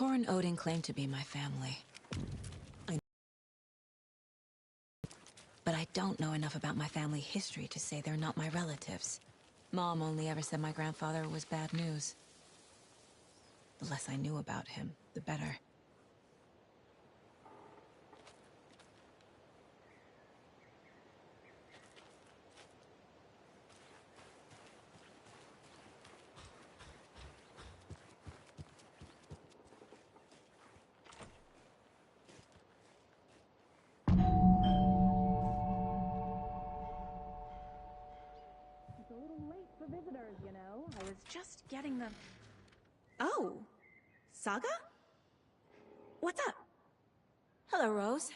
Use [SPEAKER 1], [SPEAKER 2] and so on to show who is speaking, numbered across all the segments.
[SPEAKER 1] Tor and Odin claim to be my family. But I don't know enough about my family history to say they're not my relatives. Mom only ever said my grandfather was bad news. The less I knew about him, the better.
[SPEAKER 2] It's a little late for visitors, you know. I was just getting them. Oh, Saga? What's up?
[SPEAKER 1] Hello, Rose.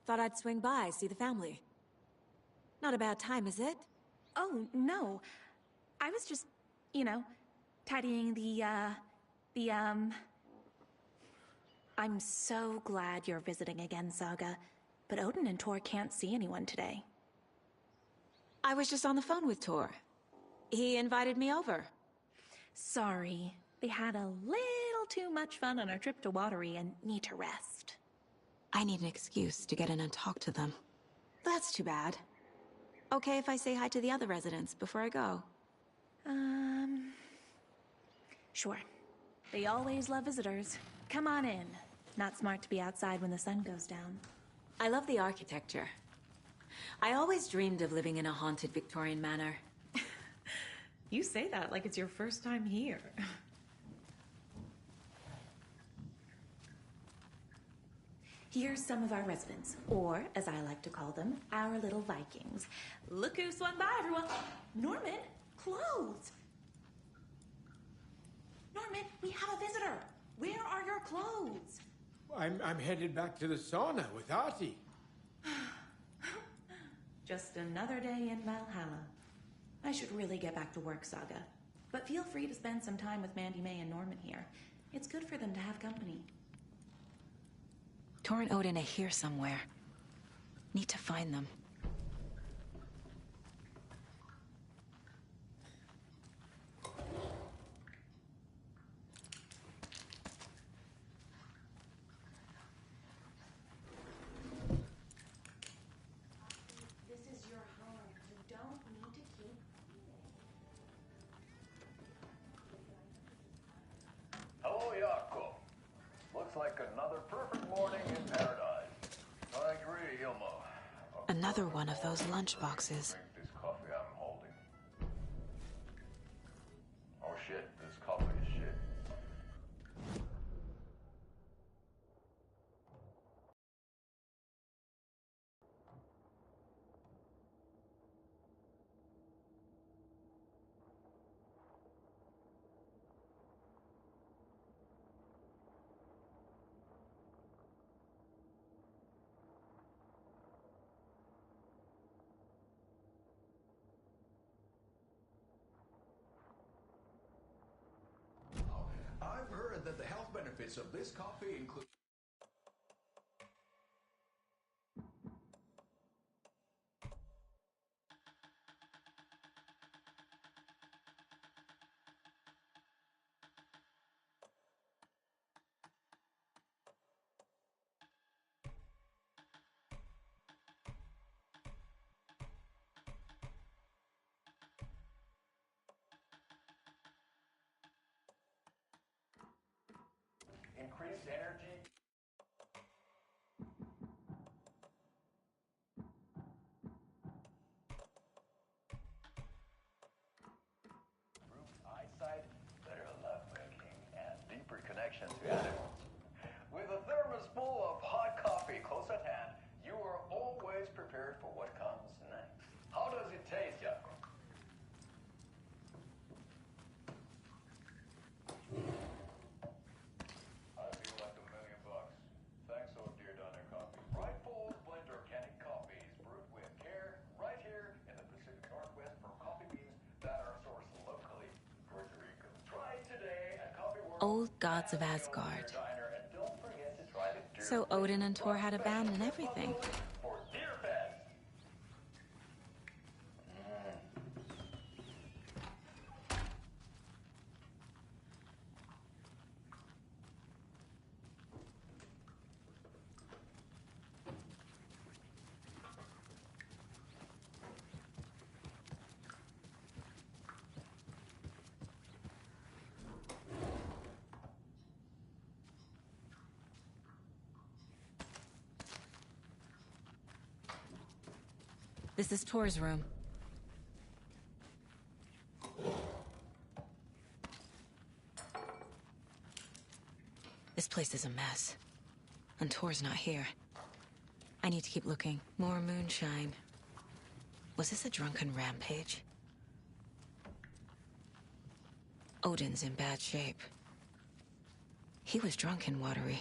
[SPEAKER 1] Thought I'd swing by, see the family. Not a bad time, is it?
[SPEAKER 2] Oh, no. I was just, you know, tidying I'm so glad you're visiting again, Saga. But Odin and Tor can't see anyone today.
[SPEAKER 1] I was just on the phone with Tor. He invited me over.
[SPEAKER 2] Sorry. They had a little too much fun on our trip to Watery and need to rest.
[SPEAKER 1] I need an excuse to get in and talk to them. That's too bad. Okay if I say hi to the other residents before I go?
[SPEAKER 2] Sure. They always love visitors. Come on in. Not smart to be outside when the sun goes down.
[SPEAKER 1] I love the architecture. I always dreamed of living in a haunted Victorian manor.
[SPEAKER 2] You say that like it's your first time here. Here's some of our residents, or as I like to call them, our little Vikings. Look who swung by, everyone. Norman, clothes. Norman, we have a visitor. Where are your clothes?
[SPEAKER 3] I'm headed back to the sauna with Artie.
[SPEAKER 2] Just another day in Valhalla. I should really get back to work, Saga. But feel free to spend some time with Mandy May and Norman here. It's good for them to have company.
[SPEAKER 1] Tor and Odin are here somewhere. Need to find them.
[SPEAKER 2] This is your home. You don't need to keep
[SPEAKER 4] Hello, Jakob. Looks like another perfect morning in paradise. I agree, Ilmo.
[SPEAKER 1] Another one of those lunch boxes.
[SPEAKER 4] Drink this coffee I'm holding. Oh shit, this coffee is shit.
[SPEAKER 5] I've heard that the health benefits of this coffee include
[SPEAKER 4] Increased energy. Improved eyesight, better lovemaking, and deeper connection to animals. With a thermos full of hot coffee close at hand, you are always prepared for what comes next. How does it taste, Jakob? I feel like $1,000,000. Thanks, Oh Dear Donner Coffee. Rightful blend organic coffees brewed with care right here in the Pacific Northwest from coffee beans that are sourced locally. Puerto Rico. Try it today at Coffee World.
[SPEAKER 1] Old gods of
[SPEAKER 4] and the Oh
[SPEAKER 1] Asgard.
[SPEAKER 4] Dear Diner, and don't forget to try the Deer
[SPEAKER 1] So
[SPEAKER 4] Fest
[SPEAKER 1] Odin and Tor had a band and
[SPEAKER 4] special
[SPEAKER 1] everything.
[SPEAKER 4] for Deer Fest.
[SPEAKER 1] This is Tor's room. This place is a mess. And Tor's not here. I need to keep looking. More moonshine. Was this a drunken rampage? Odin's in bad shape. He was drunk in Watery.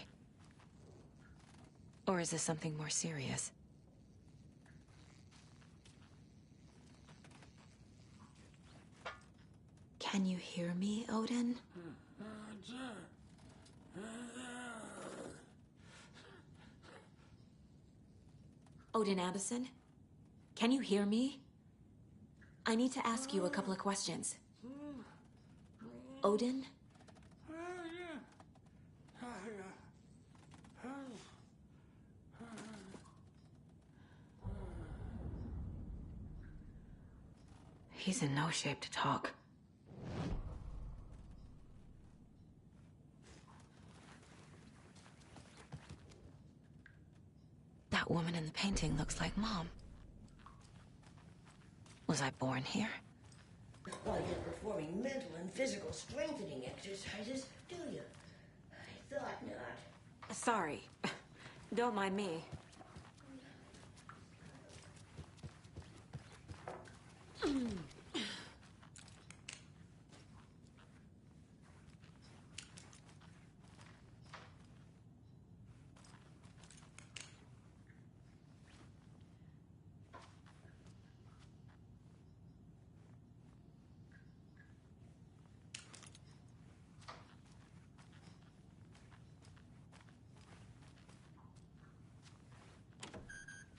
[SPEAKER 1] Or is this something more serious? Can you hear me, Odin? Odin Anderson? Can you hear me? I need to ask you a couple of questions. Odin? He's in no shape to talk. That woman in the painting looks like Mom. Was I born here?
[SPEAKER 6] While you're performing mental and physical strengthening exercises, do you? I thought not.
[SPEAKER 1] Sorry. Don't mind me.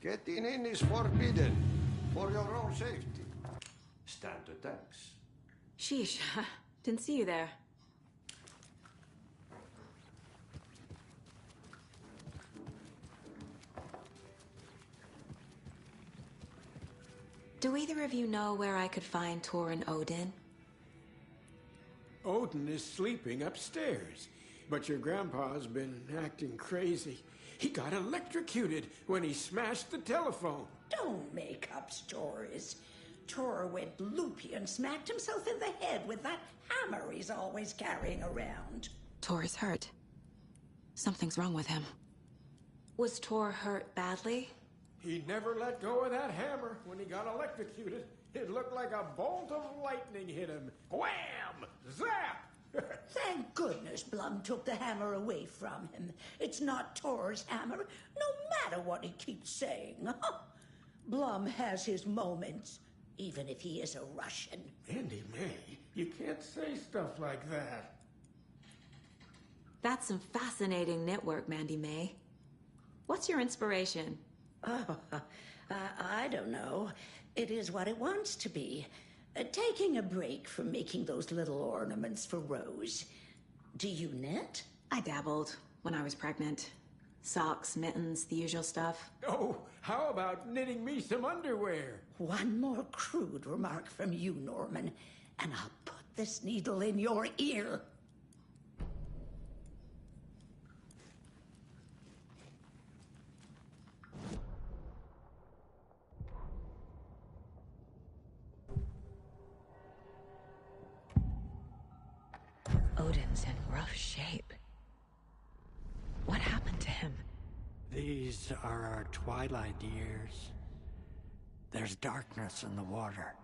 [SPEAKER 7] Getting in is forbidden, for your own safety. Stand to thanks.
[SPEAKER 1] Sheesh. Didn't see you there. Do either of you know where I could find Tor and Odin?
[SPEAKER 3] Odin is sleeping upstairs, but your grandpa's been acting crazy. He got electrocuted when he smashed the telephone.
[SPEAKER 6] Don't make up stories. Tor went loopy and smacked himself in the head with that hammer he's always carrying around.
[SPEAKER 1] Tor is hurt. Something's wrong with him. Was Tor hurt badly?
[SPEAKER 3] He never let go of that hammer when he got electrocuted. It looked like a bolt of lightning hit him. Wham! Zap!
[SPEAKER 6] Thank goodness Blum took the hammer away from him. It's not Tor's hammer, no matter what he keeps saying. Blum has his moments, even if he is a Russian.
[SPEAKER 3] Andy May, you can't say stuff like that.
[SPEAKER 1] That's some fascinating knitwork, Mandy May. What's your inspiration?
[SPEAKER 6] Oh, I don't know. It is what it wants to be. Taking a break from making those little ornaments for Rose. Do you knit?
[SPEAKER 1] I dabbled when I was pregnant. Socks, mittens, the usual stuff.
[SPEAKER 3] Oh, how about knitting me some underwear?
[SPEAKER 6] One more crude remark from you, Norman, and I'll put this needle in your ear.
[SPEAKER 1] Odin's in rough shape. What happened to him?
[SPEAKER 8] These are our twilight years. There's darkness in the water.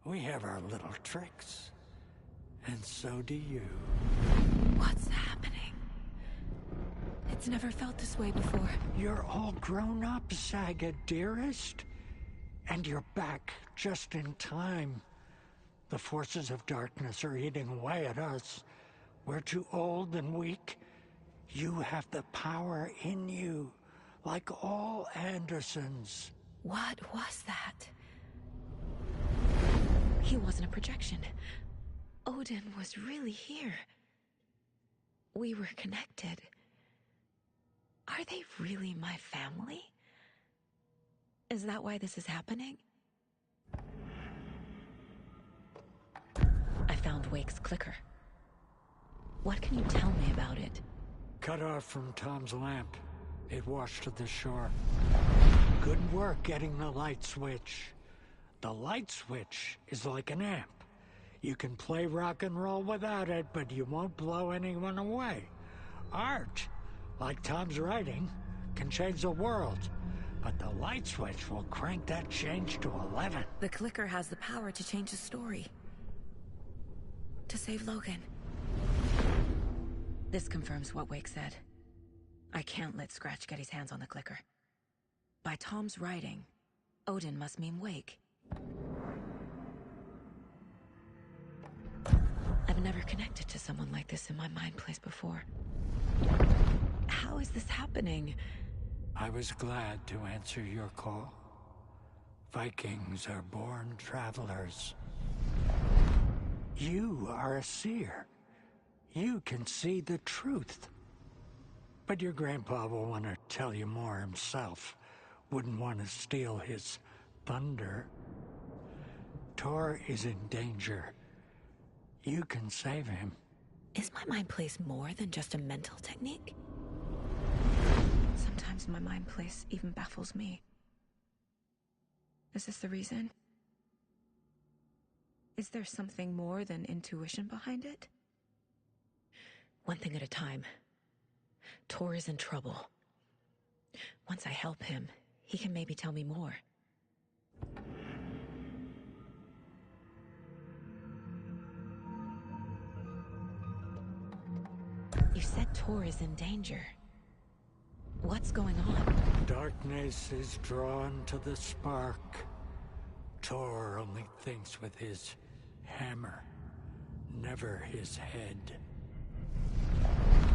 [SPEAKER 8] We have our little tricks. And so do you.
[SPEAKER 1] What's happening? It's never felt this way before.
[SPEAKER 8] You're all grown up, Saga, dearest. And you're back just in time. The forces of darkness are eating away at us. We're too old and weak. You have the power in you, like all Andersons.
[SPEAKER 1] What was that? He wasn't a projection. Odin was really here. We were connected. Are they really my family? Is that why this is happening? I found Wake's clicker. What can you tell me about it?
[SPEAKER 8] Cut off from Tom's lamp. It washed to the shore. Good work getting the light switch. The light switch is like an amp. You can play rock and roll without it, but you won't blow anyone away. Art, like Tom's writing, can change the world. But the light switch will crank that change to 11.
[SPEAKER 1] The clicker has the power to change the story. To save Logan. This confirms what Wake said. I can't let Scratch get his hands on the clicker. By Tom's writing, Odin must mean Wake. I've never connected to someone like this in my mind place before. How is this happening?
[SPEAKER 8] I was glad to answer your call. Vikings are born travelers. You are a seer. You can see the truth. But your grandpa will want to tell you more himself. Wouldn't want to steal his thunder. Tor is in danger. You can save him.
[SPEAKER 1] Is my mind place more than just a mental technique? Sometimes my mind place even baffles me. Is this the reason? Is there something more than intuition behind it? One thing at a time. Tor is in trouble. Once I help him, he can maybe tell me more. You said Tor is in danger. What's going on?
[SPEAKER 8] Darkness is drawn to the spark. Tor only thinks with his hammer, never his head.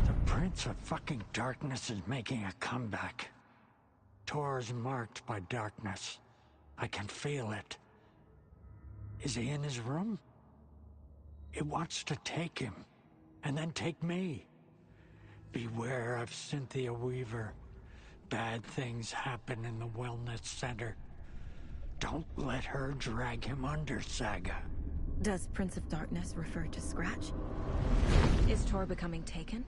[SPEAKER 8] The Prince of fucking Darkness is making a comeback. Tor's marked by darkness. I can feel it. Is he in his room? It wants to take him, and then take me. Beware of Cynthia Weaver. Bad things happen in the wellness center. Don't let her drag him under, Saga.
[SPEAKER 1] Does Prince of Darkness refer to Scratch? Is Tor becoming taken?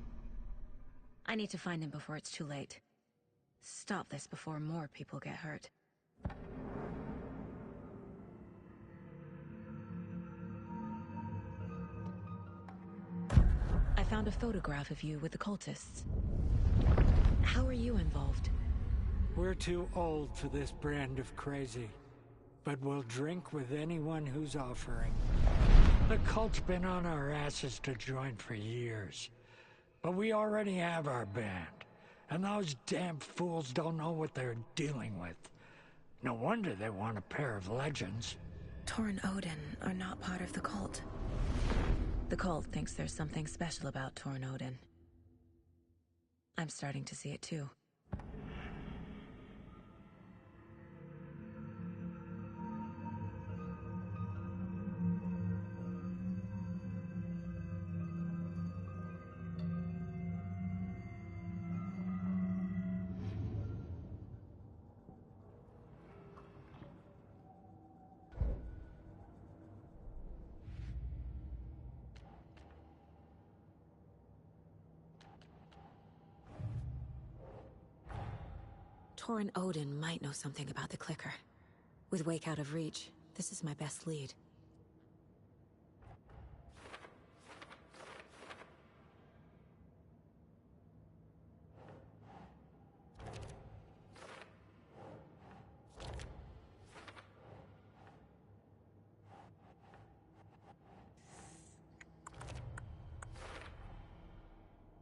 [SPEAKER 1] I need to find him before it's too late. Stop this before more people get hurt. I found a photograph of you with the cultists. How are you involved?
[SPEAKER 8] We're too old for this brand of crazy, but we'll drink with anyone who's offering. The cult's been on our asses to join for years, but we already have our band, and those damn fools don't know what they're dealing with. No wonder they want a pair of legends.
[SPEAKER 1] Tor and Odin are not part of the cult. The cult thinks there's something special about Tor and Odin. I'm starting to see it too. Tor and Odin might know something about the clicker. With Wake out of reach, this is my best lead.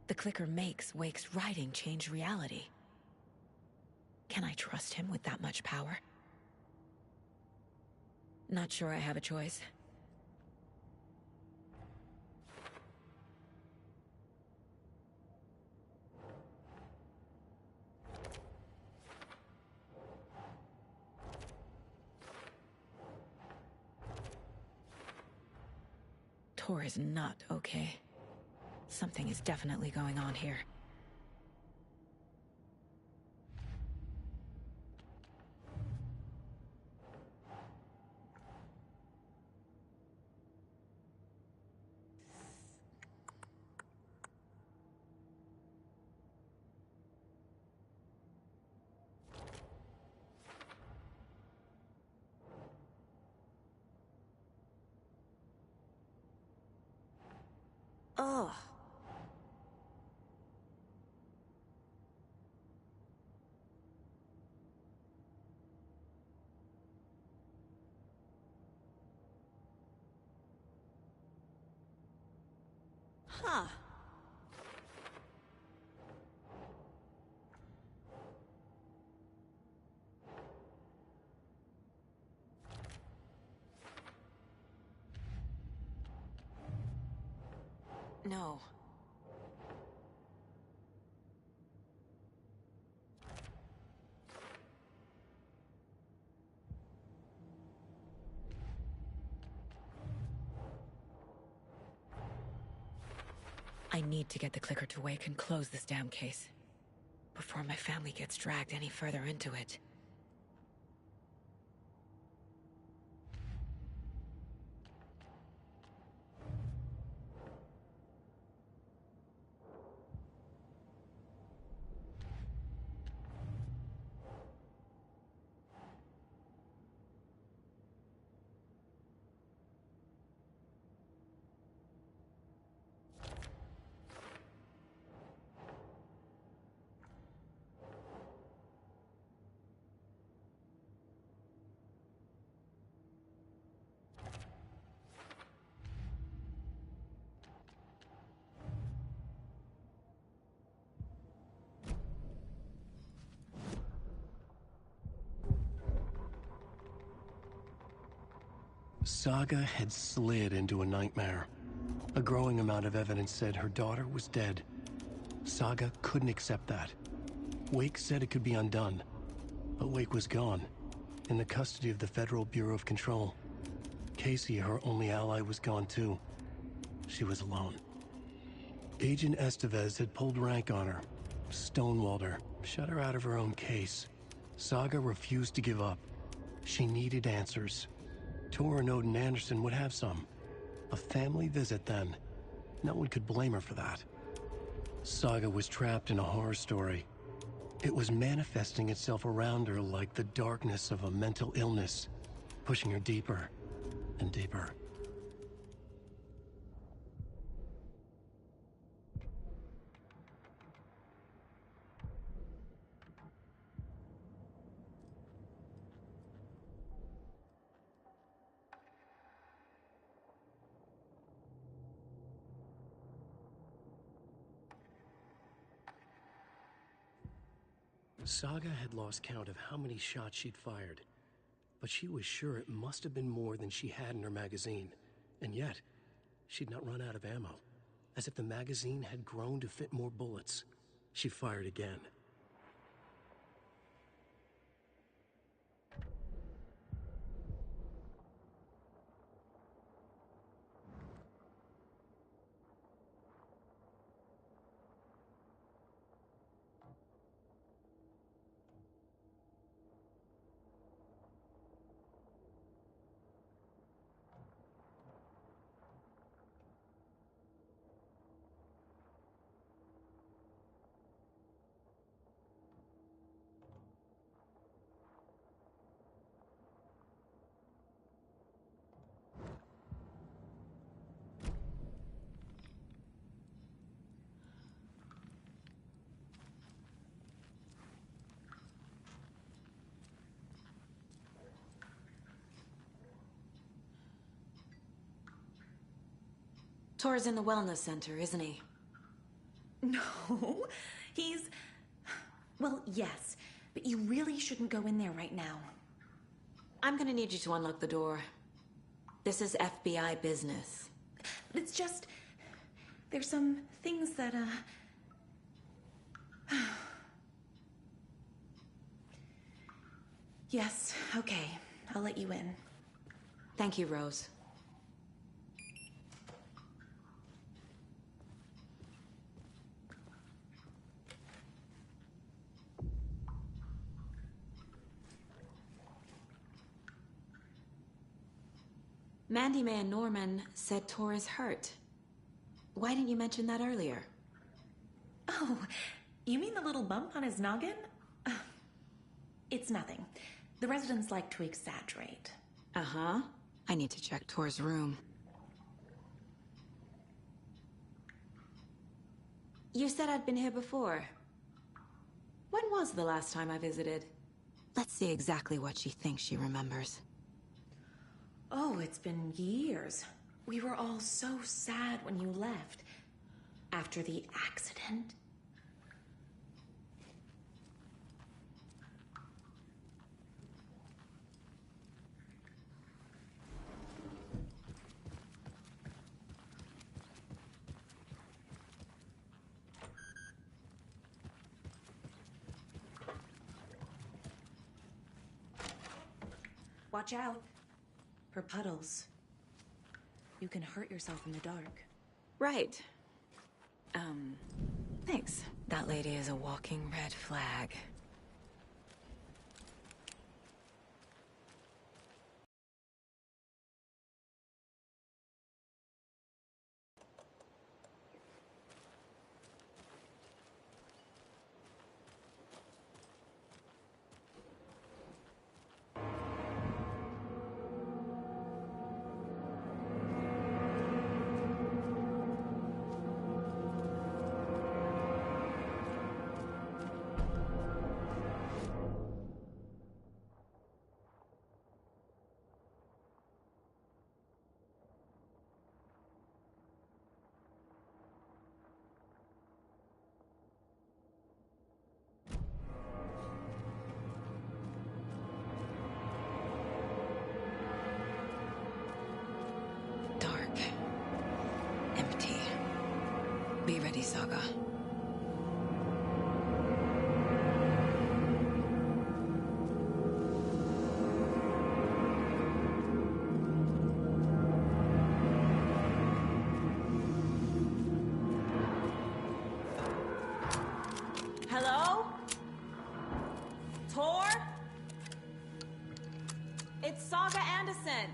[SPEAKER 1] The clicker makes Wake's writing change reality. Can I trust him with that much power? Not sure I have a choice. Tor is not okay. Something is definitely going on here. Ugh. Huh. No. I need to get the clicker to wake and close this damn case before my family gets dragged any further into it.
[SPEAKER 9] Saga had slid into a nightmare. A growing amount of evidence said her daughter was dead. Saga couldn't accept that. Wake said it could be undone, but Wake was gone, in the custody of the Federal Bureau of Control. Casey, her only ally, was gone too. She was alone. Agent Estevez had pulled rank on her, stonewalled her, shut her out of her own case. Saga refused to give up. She needed answers. Tor and Odin Anderson would have some. A family visit, then. No one could blame her for that. Saga was trapped in a horror story. It was manifesting itself around her like the darkness of a mental illness, pushing her deeper and deeper. Saga had lost count of how many shots she'd fired, but she was sure it must have been more than she had in her magazine. And yet, she'd not run out of ammo. As if the magazine had grown to fit more bullets. She fired again.
[SPEAKER 1] Tor's in the wellness center, isn't he?
[SPEAKER 2] No, he's... Well, yes, but you really shouldn't go in there right now.
[SPEAKER 1] I'm gonna need you to unlock the door. This is FBI business.
[SPEAKER 2] It's just... There's some things that, Yes, okay. I'll let you in.
[SPEAKER 1] Thank you, Rose. Mandy May and Norman said Tor is hurt. Why didn't you mention that earlier?
[SPEAKER 2] Oh, you mean the little bump on his noggin? It's nothing. The residents like to exaggerate.
[SPEAKER 1] Uh-huh. I need to check Tor's room. You said I'd been here before. When was the last time I visited? Let's see exactly what she thinks she remembers.
[SPEAKER 2] Oh, it's been years. We were all so sad when you left. After the accident. Watch out for puddles. You can hurt yourself in the dark.
[SPEAKER 1] Right. Thanks. That lady is a walking red flag. Dark. Empty. Be ready, Saga. Hello? Tor? It's Saga Anderson.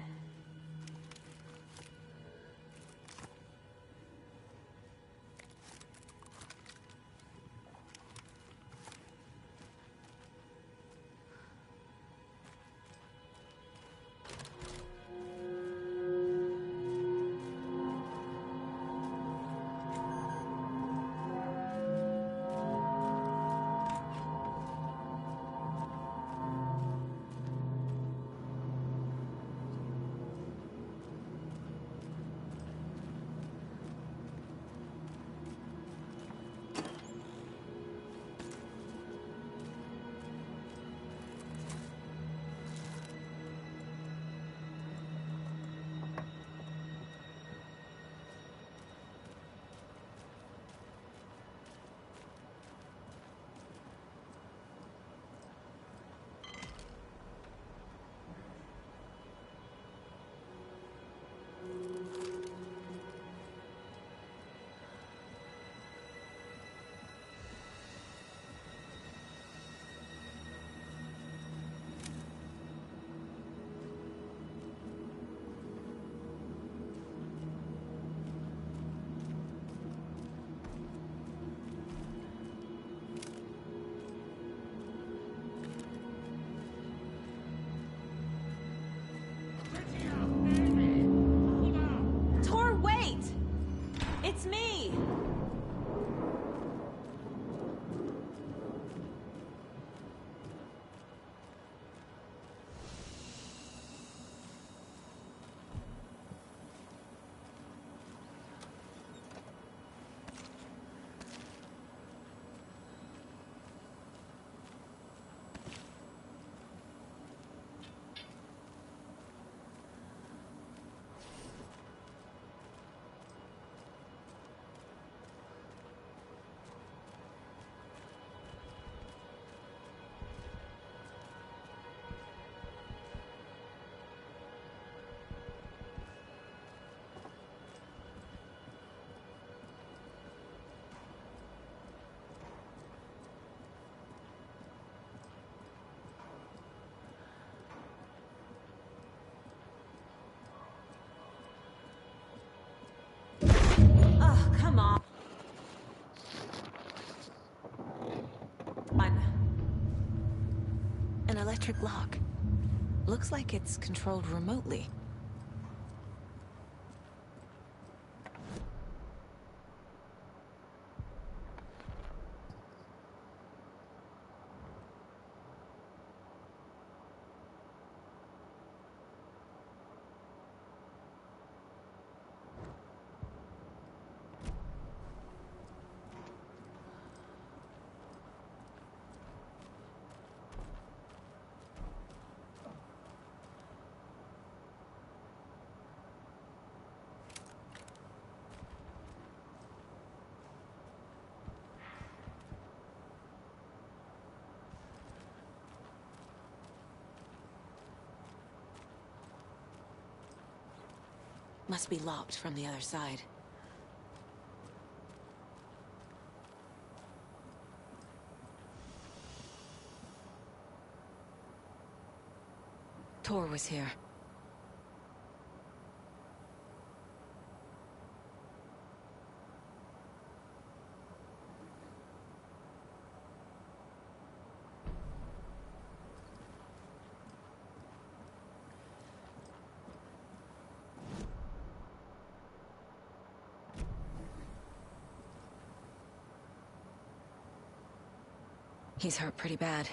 [SPEAKER 1] Tor, wait! It's me! Oh, come on. An electric lock. Looks like it's controlled remotely. Must be lopped from the other side. Tor was here. He's hurt pretty bad,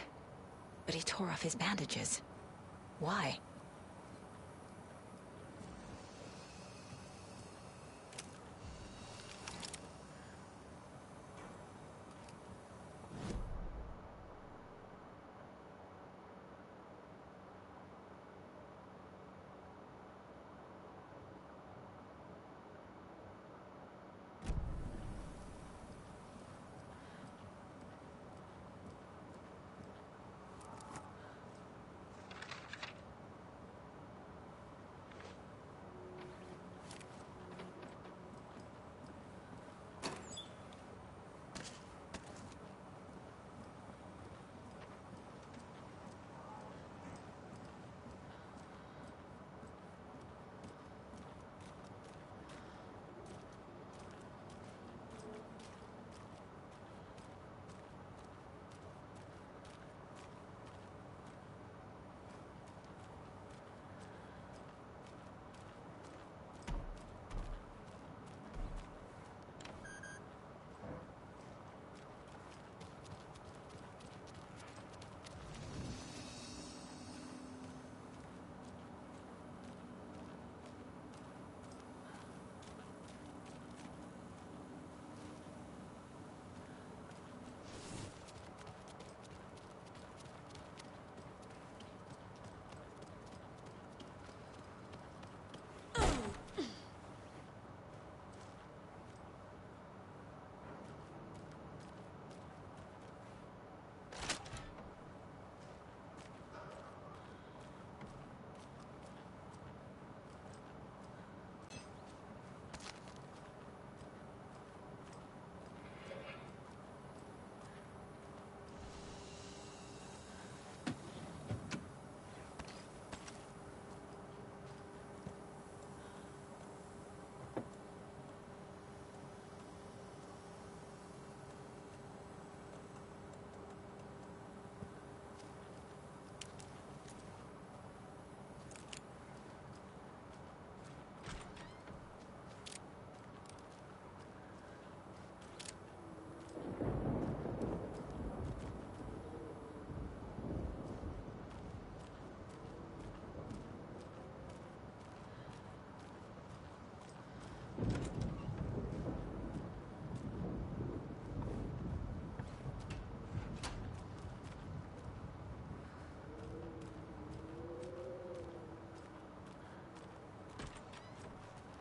[SPEAKER 1] but he tore off his bandages. Why?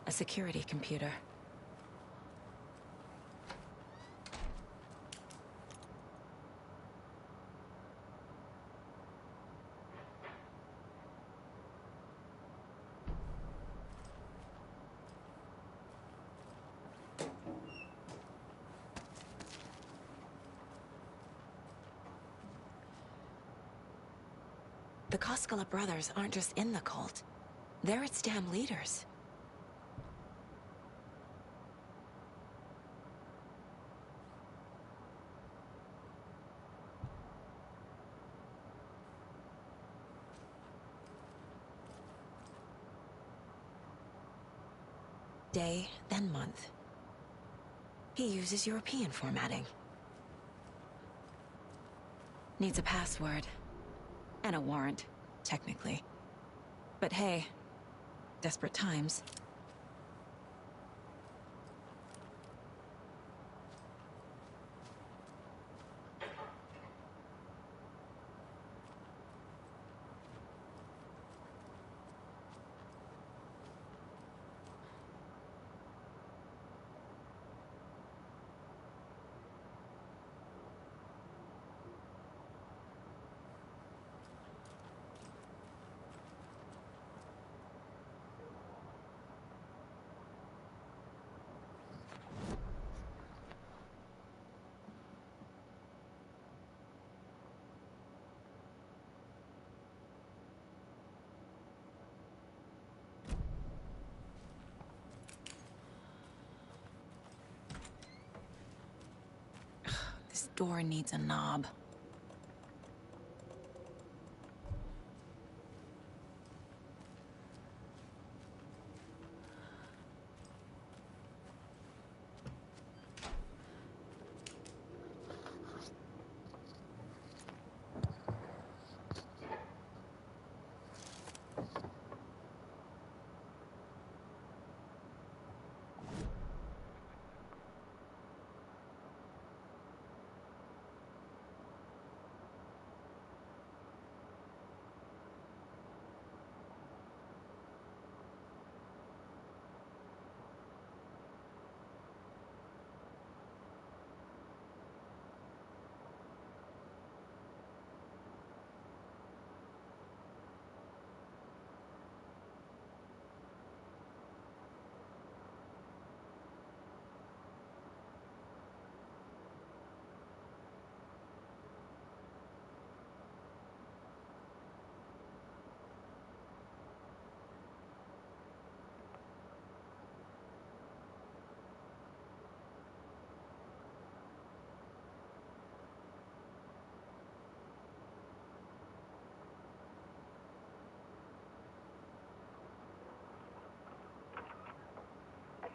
[SPEAKER 1] A security computer. The Koskela brothers aren't just in the cult. They're its damn leaders. Day, then month. He uses European formatting. Needs a password. And a warrant, technically. But hey, desperate times. door needs a knob.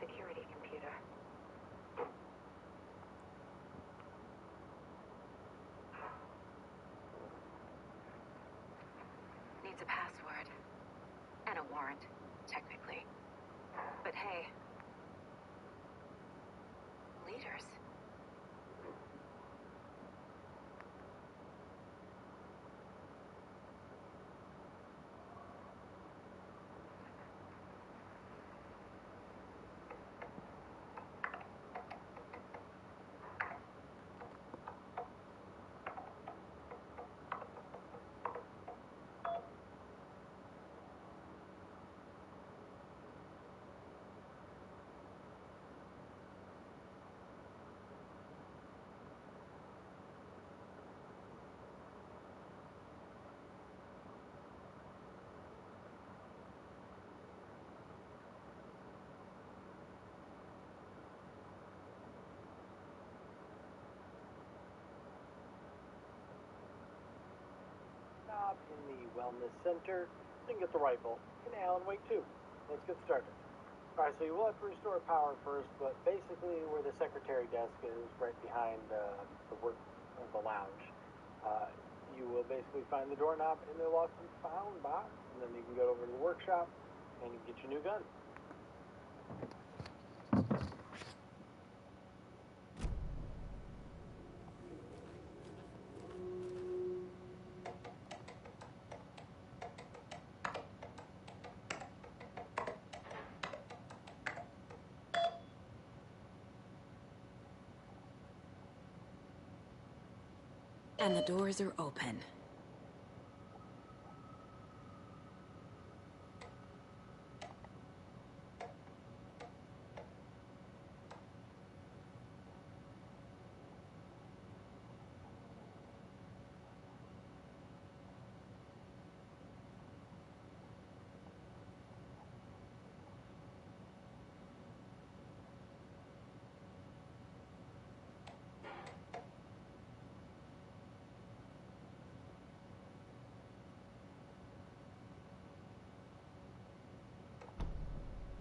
[SPEAKER 10] Security computer. Needs a password. And a warrant, technically. But hey. Leaders.
[SPEAKER 11] In the Wellness Center, then get the rifle in Alan Wake 2. Let's get started. Alright, so you will have to restore power first, but basically where the secretary desk is, right behind the lounge, you will basically find the doorknob in the lost and found box, and then you can go over to the workshop and get your new gun.
[SPEAKER 1] And the doors are open.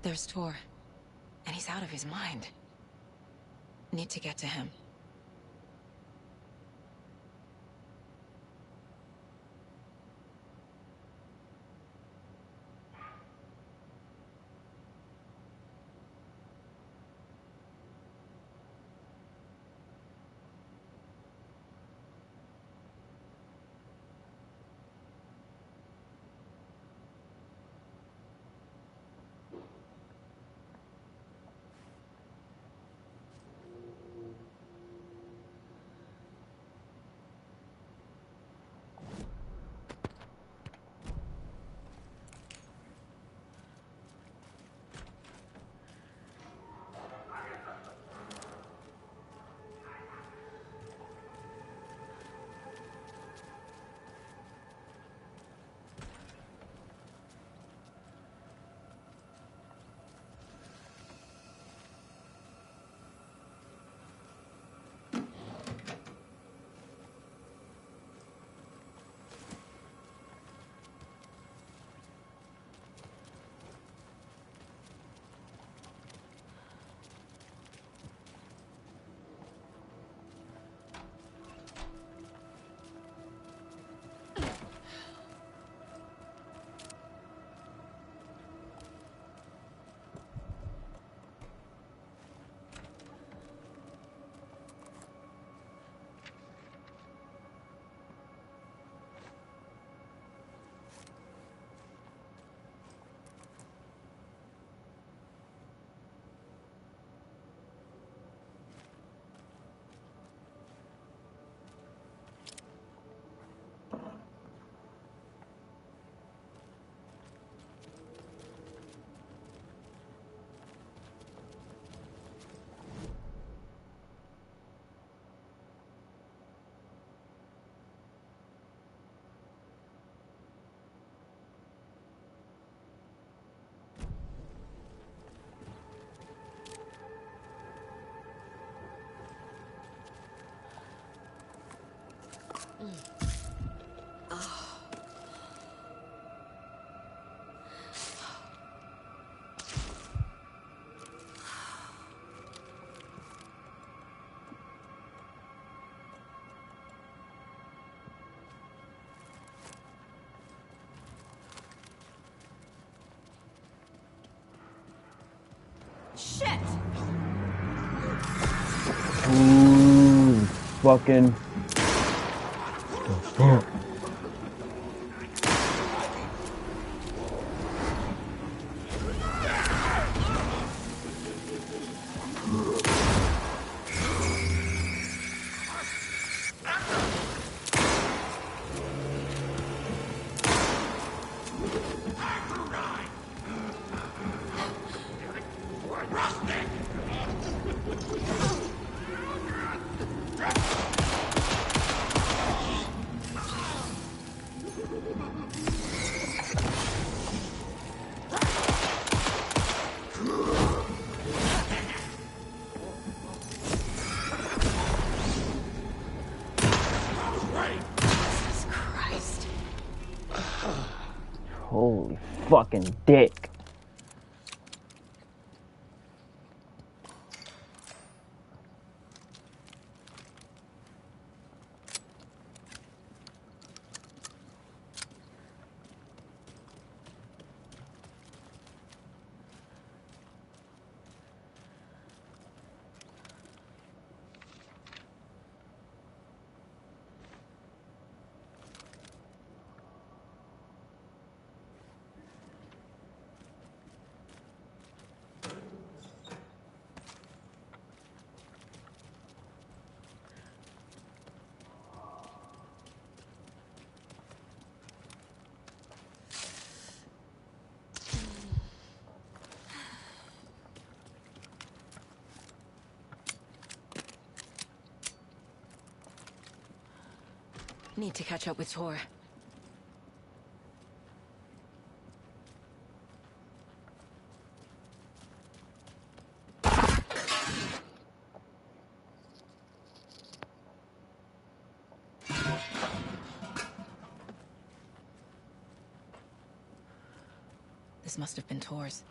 [SPEAKER 1] There's Tor. And he's out of his mind. Need to get to him.
[SPEAKER 12] Ooh, fucking. Fuck. Holy fucking dick.
[SPEAKER 1] Need to catch up with Tor. This must have been Tor's.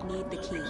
[SPEAKER 1] need the key.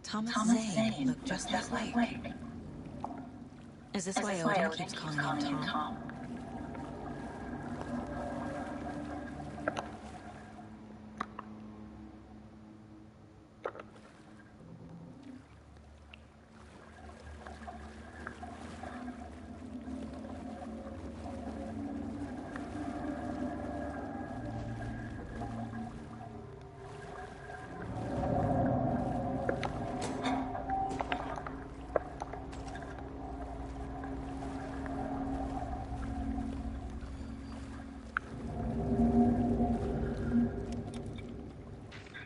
[SPEAKER 1] Thomas Zane looked just that Wake. Is this why Odin keeps calling him Tom?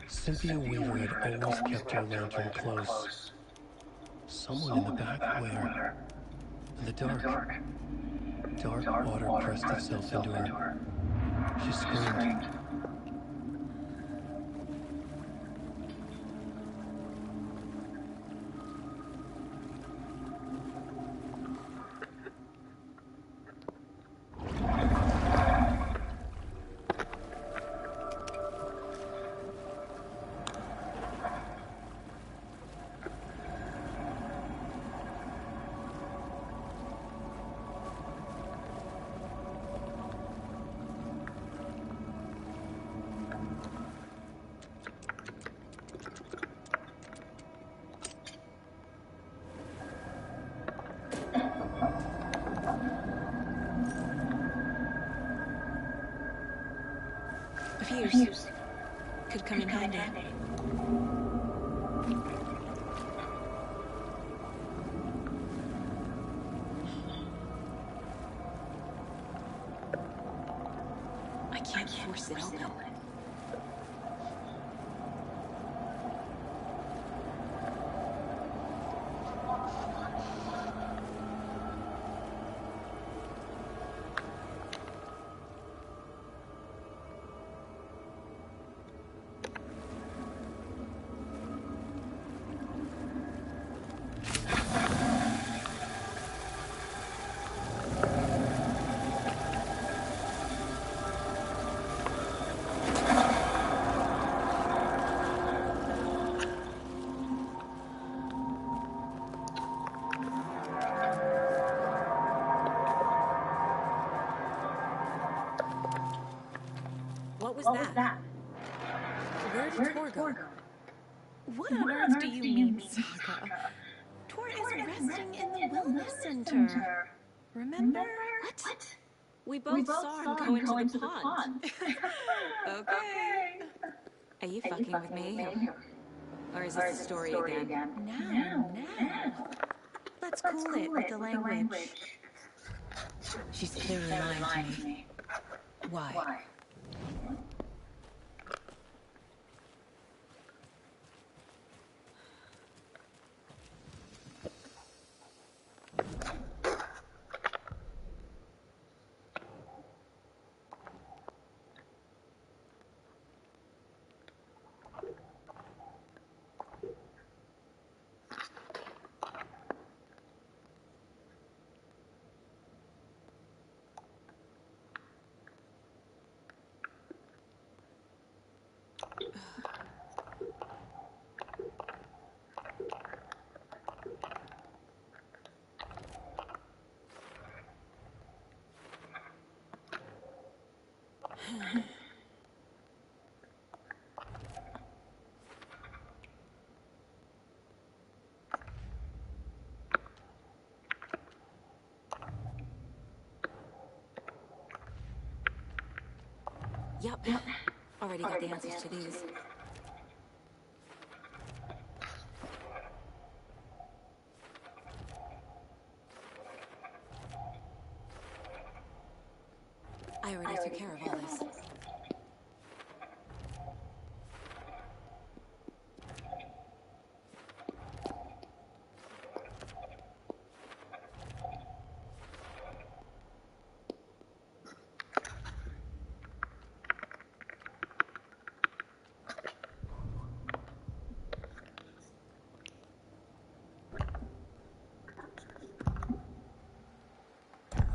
[SPEAKER 9] Cynthia Weaver had always kept her lantern close. Someone in the back where? In the dark. Dark water pressed itself into her. She screamed.
[SPEAKER 1] A fuse could come in handy. I can't force it open. was that? Where's Torgo? What on earth do you mean, Saga? Tor is resting in the wellness center. Remember? What? We both saw him go into the pond. Okay. Are you fucking with me? Or is this a story again? Now. Let's cool it with the language. She's clearly lying to me. Why? Yup. Already got the answers to these. I already took care of all this.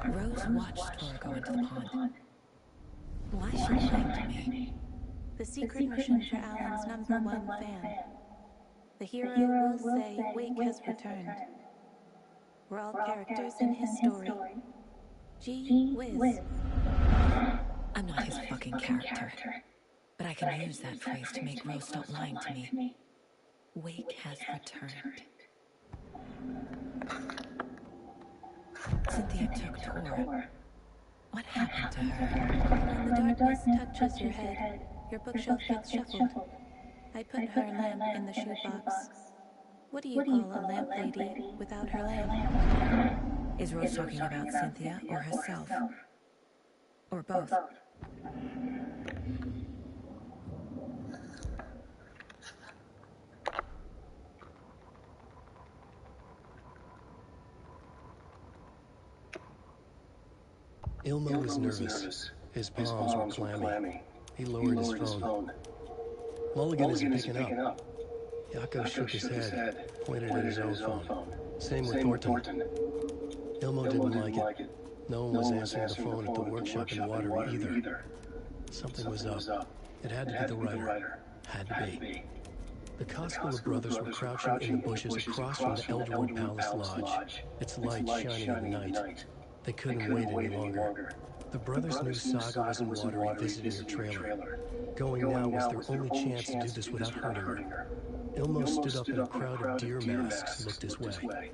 [SPEAKER 1] Rose watched Tor go into the pond. Why she lying to me?
[SPEAKER 2] The secret mission for Alan's #1 fan. The hero will say Wake has returned. We're all characters in his story. Gee whiz.
[SPEAKER 1] I'm not his fucking character. But I can use that phrase to make Rose stop lying to me. Wake has returned. Cynthia took Tor. What happened to her?
[SPEAKER 2] When the darkness touches your head, your bookshelf gets shuffled. I put her lamp in the shoebox. What do you call a lamp lady without her lamp?
[SPEAKER 1] Is Rose talking about Cynthia or herself? Or both?
[SPEAKER 9] Ilmo was nervous. His palms were clammy. He lowered his phone. Mulligan isn't picking up. Yako shook his head, pointed at his own phone. Same with Thornton. Ilmo didn't like it. No one was answering the phone at the workshop in Watery either. Something was up. It had to be the writer. Had to be. The Koskela brothers were crouching in the bushes across from the Elderwood Palace Lodge, its light shining in the night. They couldn't wait any longer. The brothers knew Saga was in Watery visiting her trailer. Going now was their only chance to do this without hurting her. Ilmo stood up in a crowd of deer masks and looked his way.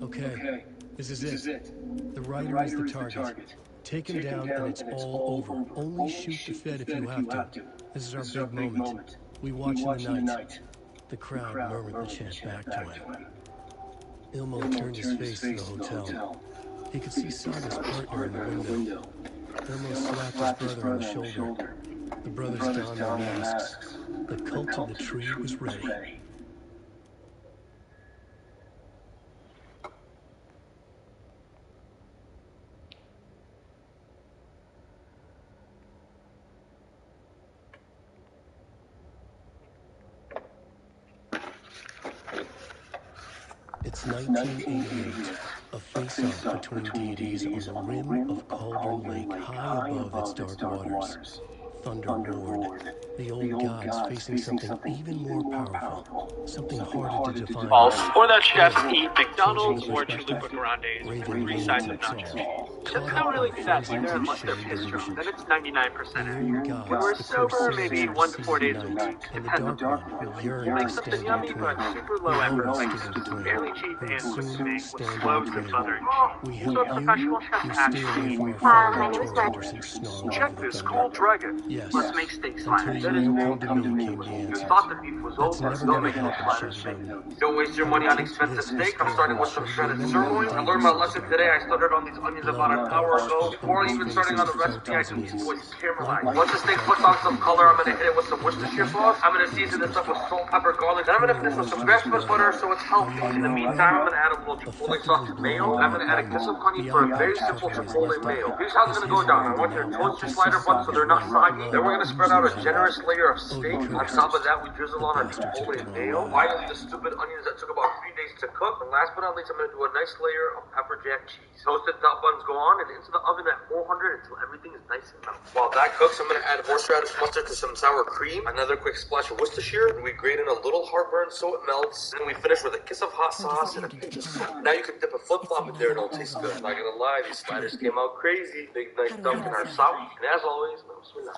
[SPEAKER 9] Okay, this is it. The writer is the target. Take him down and it's all over. Only shoot the Fed if you have to. This is our big moment. We watch in the night. The crowd murmured the chant back to him. Ilmo turned his face to the hotel. He could see Saga's partner in the window. Ilmo slapped his brother on the shoulder. The brothers donned their masks. The cult of the tree was ready. It's 1988. A face-off between deities on the rim of Cauldron Lake, high above its dark waters. Thunder roared. The old gods facing something even more powerful, something harder to define.
[SPEAKER 13] Or that chefs eat McDonald's or Chalupa Grandes with 3 sides of nachos. Except they don't really do that either unless they're pissed drunk. Then it's 99% accurate. When we're sober, maybe 1 to 4 days a week. Depends on you make something yummy, but super low effort. Barely cheap and sweet with loads of butter and cheese. So a professional chef actually.
[SPEAKER 9] My name is Matt.
[SPEAKER 13] Check this cool dragon.
[SPEAKER 9] Yes.
[SPEAKER 13] Let's make steak sliders. That is all coming. You thought the beef was over. Don't make no sliders, baby. Don't waste your money on expensive steak. I'm starting with some shredded sirloin. I learned my lesson today. I stuttered on these onions about an hour ago. Before even starting on the recipe, I do these boys caramelized. Once the steak puts on some color, I'm gonna hit it with some Worcestershire sauce. I'm gonna season this up with salt, pepper, garlic. Then I'm gonna finish with some grass-fed butter so it's healthy. In the meantime, I'm gonna add a little chipotle sauce and mayo. And I'm gonna add a kiss of honey for a very simple chipotle mayo. Here's how it's gonna go down. I want you to toast your slider buns so they're not soggy. Then we're gonna spread out a generous layer of steak. On top of that, we drizzle on our chipotle and mayo. Finally, the stupid onions that took about 3 days to cook. And last but not least, I'm gonna do a nice layer of pepper jack cheese. Toasted top buns go on and into the oven at 400 until everything is nice and melted. While that cooks, I'm gonna add horseradish mustard to some sour cream. Another quick splash of Worcestershire. And we grate in a little heartburn so it melts. Then we finish with a kiss of hot sauce and a pinch of salt. Now you can dip a flip-flop in there and it'll taste good. Not gonna lie, these sliders came out crazy. Big nice dump in our sauce. And as always, no sweet.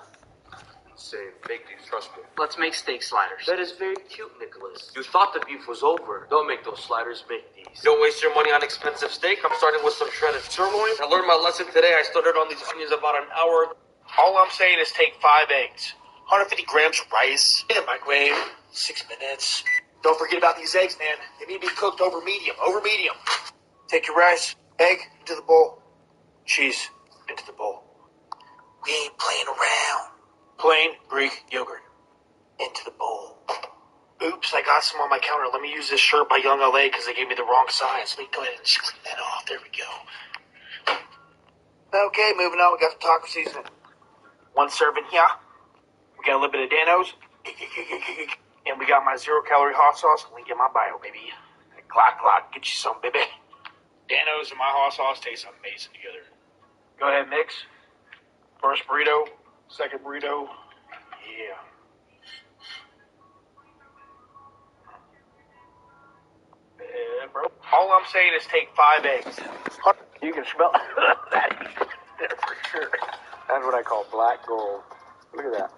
[SPEAKER 13] Insane. Make these, trust me. Let's make steak sliders. That is very cute, Nicholas. You thought the beef was over. Don't make those sliders, make these. Don't waste your money on expensive steak. I'm starting with some shredded sirloin. I learned my lesson today. I stuttered on these onions about an hour. All I'm saying is take 5 eggs, 150 grams of rice, in the microwave, 6 minutes. Don't forget about these eggs, man. They need to be cooked over medium, Take your rice, egg, into the bowl. Cheese, into the bowl. We ain't playing around. Plain Greek yogurt, into the bowl. Oops, I got some on my counter. Let me use this shirt by Young LA because they gave me the wrong size. Let me go ahead and just clean that off. There we go. Okay, moving on. We got the taco seasoning. 1 serving here. We got a little bit of Dano's. And we got my 0-calorie hot sauce. Link in my bio, baby. Clock, get you some, baby. Dano's and my hot sauce taste amazing together. Go ahead, mix. First burrito, second burrito. Yeah. Bro. All I'm saying is take 5 eggs. You can smell that there for sure. That's what I call black gold. Look at that.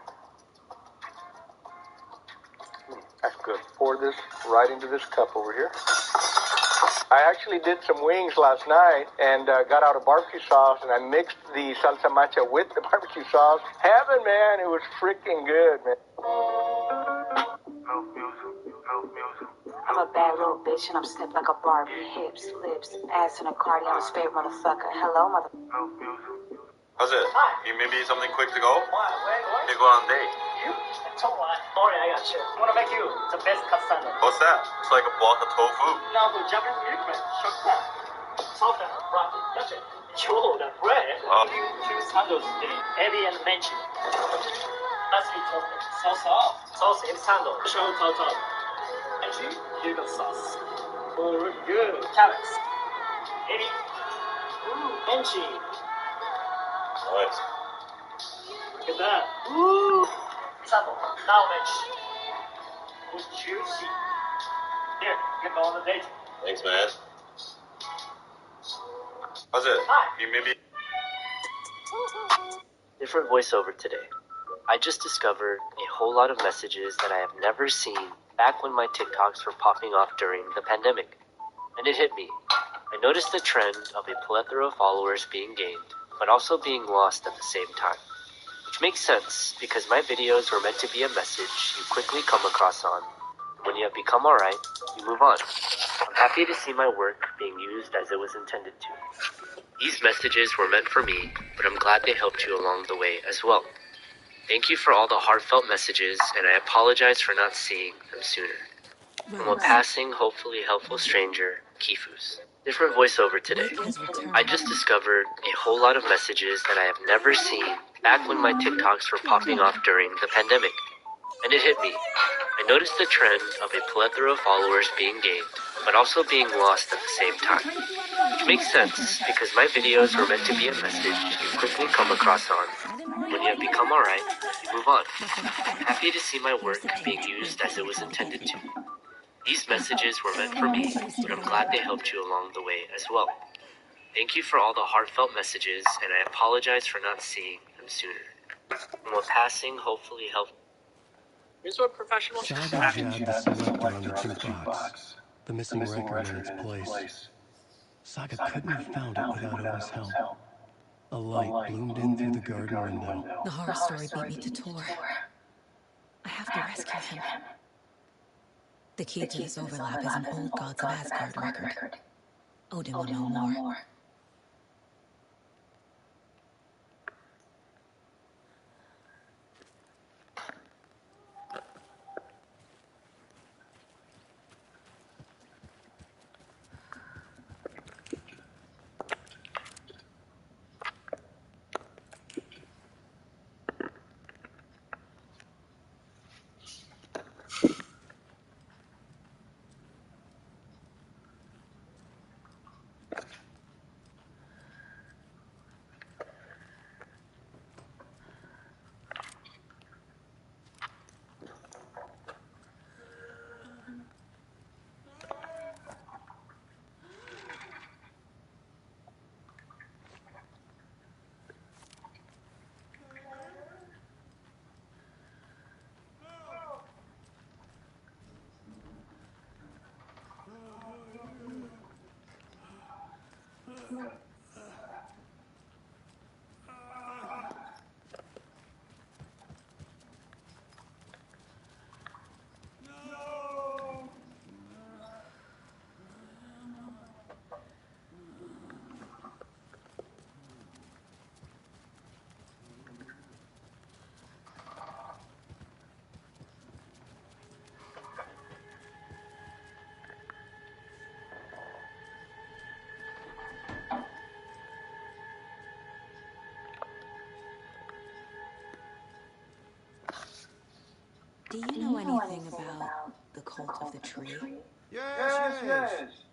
[SPEAKER 13] That's good. Pour this right into this cup over here. I actually did some wings last night and got out a barbecue sauce and I mixed the salsa macha with the barbecue sauce. Heaven, man, it was freaking good, man.
[SPEAKER 14] I'm a bad little bitch and I'm stepped like a Barbie. Hips, lips, ass in a cardi. I'm a spade motherfucker. Hello, mother.
[SPEAKER 15] How's it? You maybe something quick to go? You go on a date.
[SPEAKER 16] You? Sorry, I got you. I want to make you the best cassava.
[SPEAKER 15] What's that? It's like a block of tofu.
[SPEAKER 16] Now the Japanese immigrant, shortcut. Soft and rocky. That's it. Yo, that bread. Two sandals today. Heavy and menchi. Nicely toasted. So soft. Sauce and sandal. Show top. Menchi, you got sauce. Oh, really good. Carrots. Heavy. Ooh, menchi.
[SPEAKER 15] Nice.
[SPEAKER 16] Look at that. Ooh. Sandal. Now menchi. It was juicy. Here, get on the date.
[SPEAKER 15] Thanks, man. How's it?
[SPEAKER 16] Hi.
[SPEAKER 15] You maybe...
[SPEAKER 17] Different voiceover today. I just discovered a whole lot of messages that I have never seen back when my TikToks were popping off during the pandemic. And it hit me. I noticed the trend of a plethora of followers being gained, but also being lost at the same time. Which makes sense, because my videos were meant to be a message you quickly come across on. When you have become alright, you move on. I'm happy to see my work being used as it was intended to. These messages were meant for me, but I'm glad they helped you along the way as well. Thank you for all the heartfelt messages, and I apologize for not seeing them sooner. From a passing, hopefully helpful stranger, Kifus. Different voiceover today. I just discovered a whole lot of messages that I have never seen back when my TikToks were popping off during the pandemic. And it hit me. I noticed the trend of a plethora of followers being gained, but also being lost at the same time. Which makes sense, because my videos were meant to be a message you quickly come across on. When you have become alright, you move on. I'm happy to see my work being used as it was intended to. These messages were meant for me, but I'm glad they helped you along the way as well. Thank you for all the heartfelt messages, and I apologize for not seeing them sooner. And what passing hopefully helped. Here's what professional
[SPEAKER 9] Saga jabbed the selector on the jukebox. The missing record in its place. Saga couldn't have found it without Oda's help. A light bloomed in through the garden window.
[SPEAKER 1] The horror story beat me to Tor. I have to rescue him. The key to this overlap is an old Gods of Asgard record. Odin will know more. Do you know anything about the cult of the tree?
[SPEAKER 7] Yes.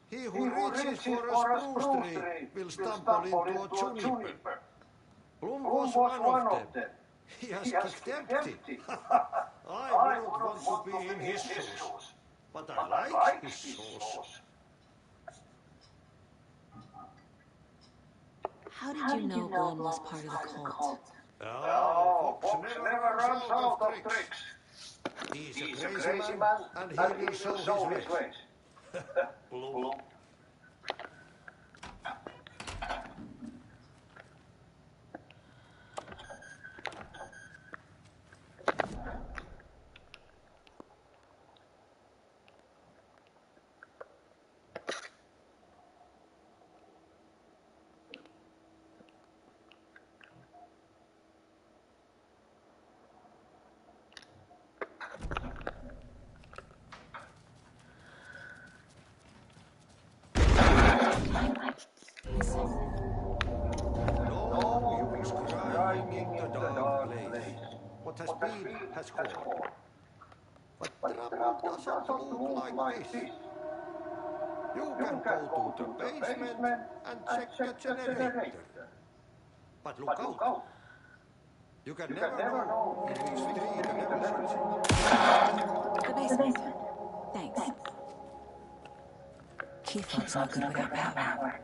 [SPEAKER 7] He who reaches for a spruce tree will stumble into a juniper. Bloom was one of them. He has kicked empty. I wouldn't want to be in his shoes, but I like his sauce.
[SPEAKER 1] How did you know Bloom was part of the cult?
[SPEAKER 7] Fox never runs out of tricks. He's a crazy man, and he will show his ways. Bloom. What has been has gone. But trouble doesn't look like this. You can go to the basement and check the generator. But look out. You can never know if these three
[SPEAKER 1] The basement. Thanks. Key fob's not good without power.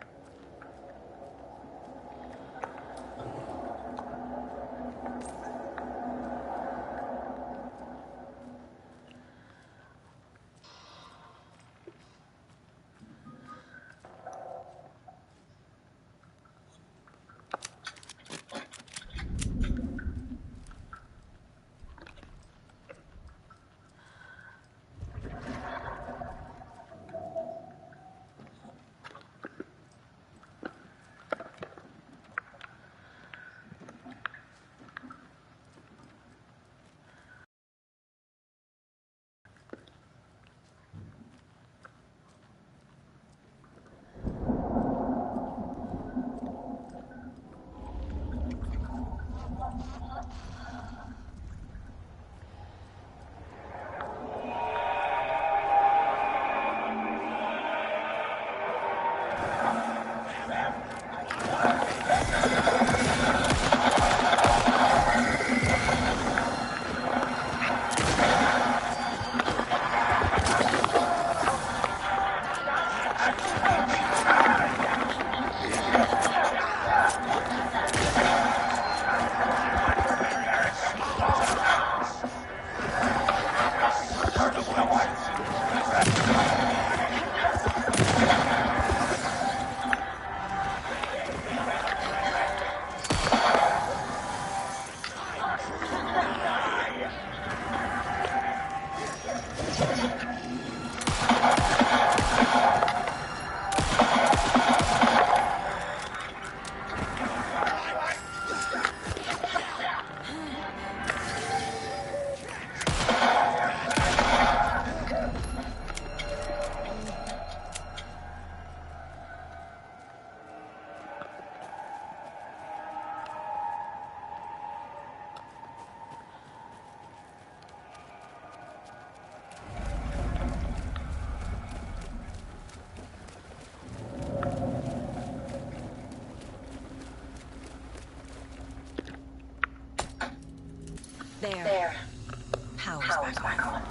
[SPEAKER 1] There. Power's back on.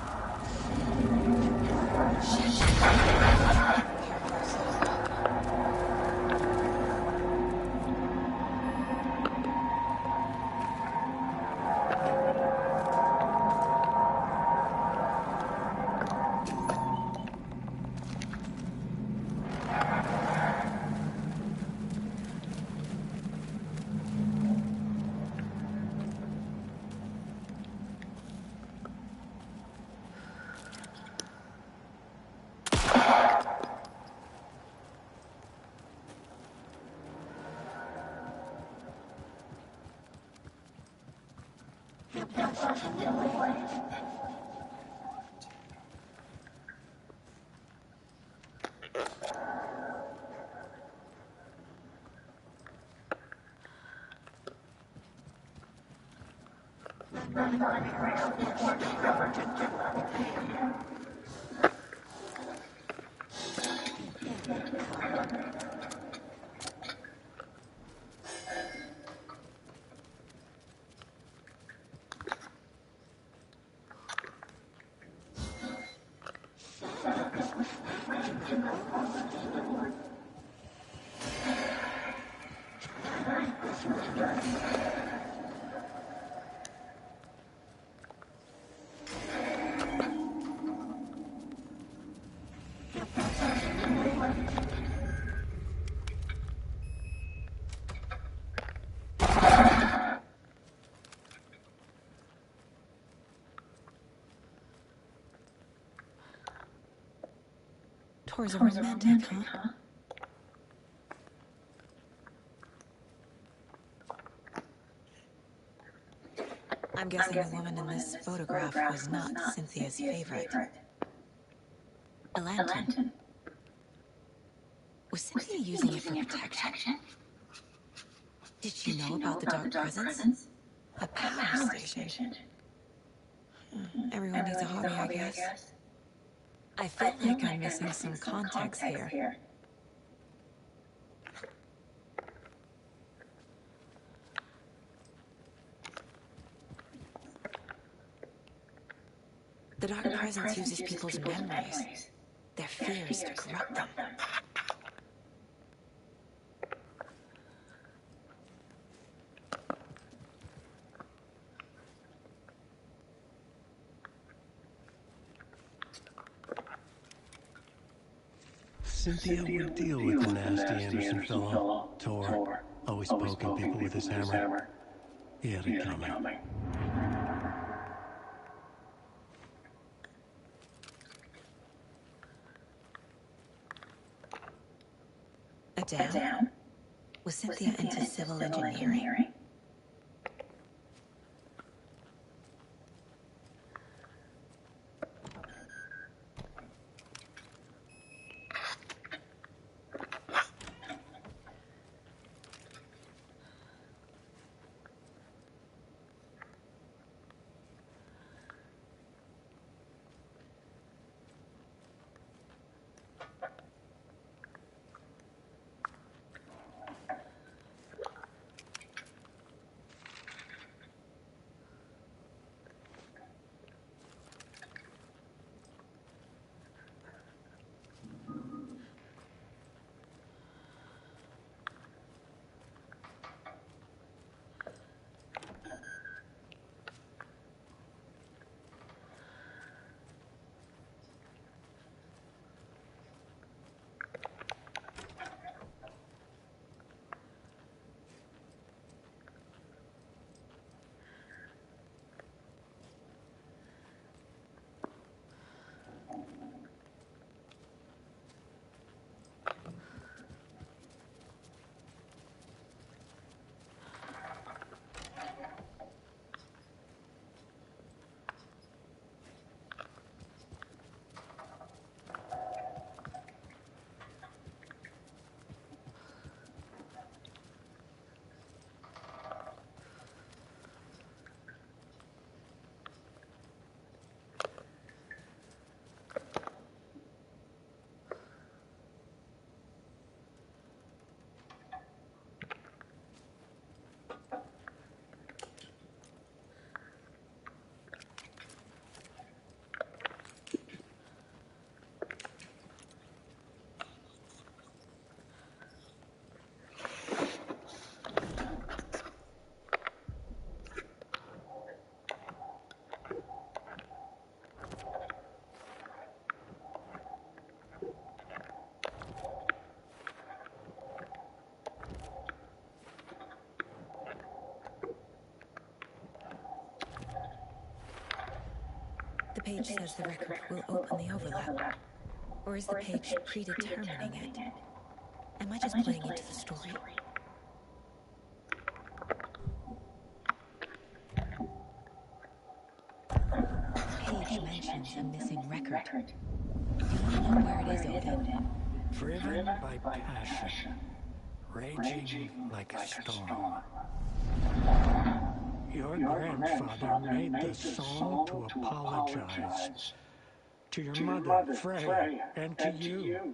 [SPEAKER 1] Tor's a romantic, huh? I'm guessing the woman in this photograph was not Cynthia's favorite. A lantern. Was Cynthia using it for protection? Did she know about the dark presence? A power station. Everyone needs a hobby, I guess. I feel like I'm missing some context here. The dark presence uses people's memories, their fears to corrupt them.
[SPEAKER 9] Cynthia would deal with the nasty Anderson fellow, Tor, always poking people with his hammer. He had it coming.
[SPEAKER 1] A dam? Was Cynthia into civil engineering? The page says the record will open the overlap. Or is the page predetermining it? Am I just playing into the story? The page mentions a missing record. Do you know where it is, Odin?
[SPEAKER 8] Driven by passion, raging like a storm. Your grandfather made this song to apologize to your mother, Frey, and to you.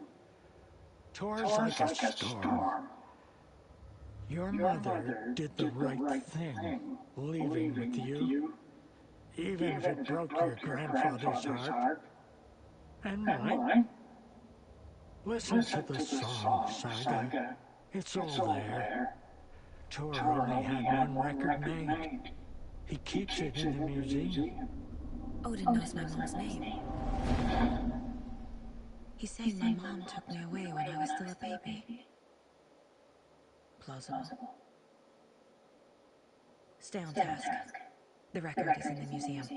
[SPEAKER 8] Tours like a storm. Your mother did the right thing, leaving with you, even if it broke your grandfather's heart. And mine. Listen to the song, Saga. It's all there. Tor only had one record made. He keeps it in the museum.
[SPEAKER 1] Odin knows my mom's name. He's saying my mom took me away when I was still a baby. Plausible. Stay on task. The record is in the museum.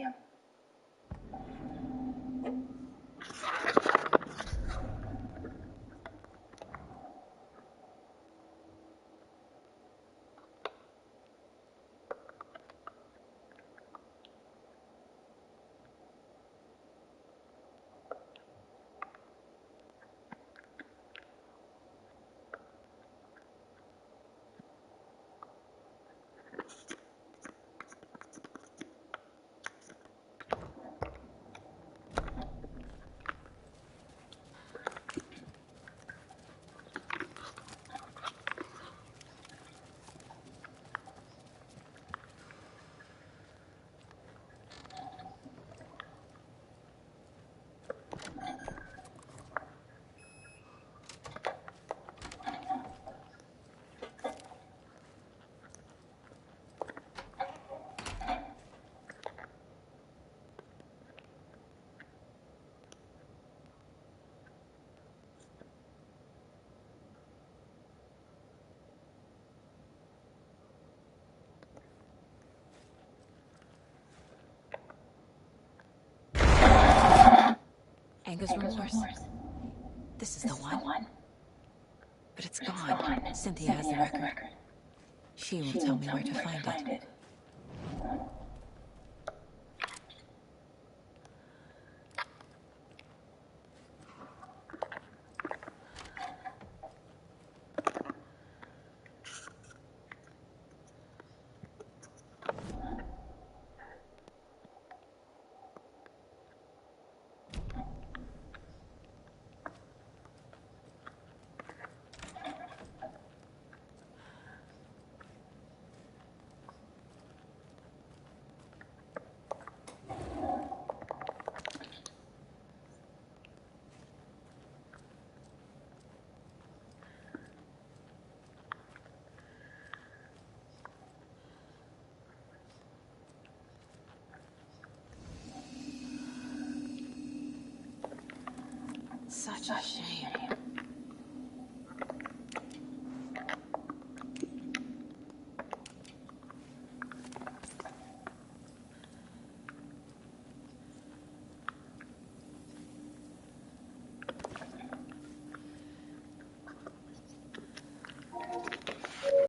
[SPEAKER 1] Anger's remorse. This is the one. But it's gone. Cynthia has the record. She will tell me where to find it. Such a shame.